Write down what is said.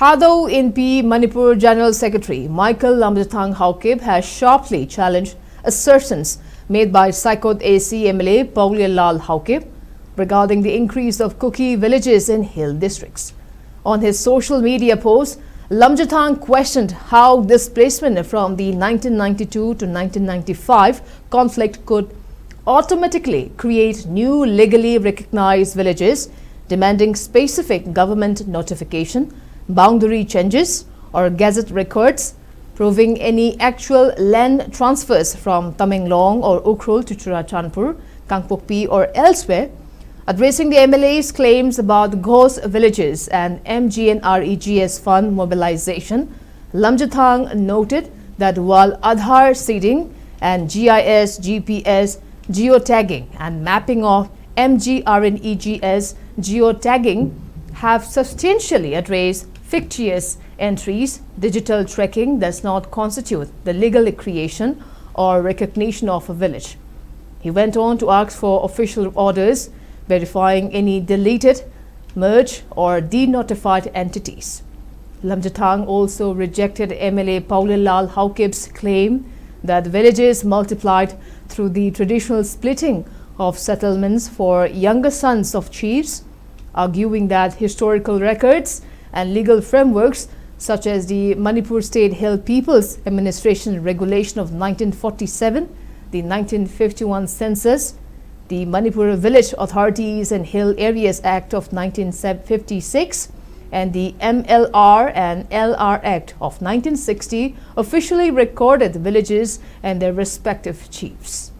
Thadou Inpi Manipur General Secretary Michael Lamjathang Haukib has sharply challenged assertions made by Saikot AC MLA Paulilal Haukib regarding the increase of cookie villages in hill districts. On his social media post, Lamjathang questioned how displacement from the 1992 to 1995 conflict could automatically create new legally recognized villages, demanding specific government notification, boundary changes or gazette records proving any actual land transfers from Tamenglong or Ukhrul to Churachandpur, Kangpokpi or elsewhere. Addressing the MLA's claims about ghost villages and MGNREGS fund mobilization, Lamjathang noted that while Aadhaar seeding and GIS, GPS, geotagging and mapping of MGRNEGS geotagging have substantially addressed fictitious entries, digital tracking does not constitute the legal creation or recognition of a village. He went on to ask for official orders verifying any deleted, merged or denotified entities. Lamjathang also rejected MLA Paulilal Haukib's claim that villages multiplied through the traditional splitting of settlements for younger sons of chiefs, arguing that historical records and legal frameworks such as the Manipur State Hill People's Administration Regulation of 1947, the 1951 Census, the Manipur Village Authorities and Hill Areas Act of 1956 and the MLR and LR Act of 1960 officially recorded villages and their respective chiefs.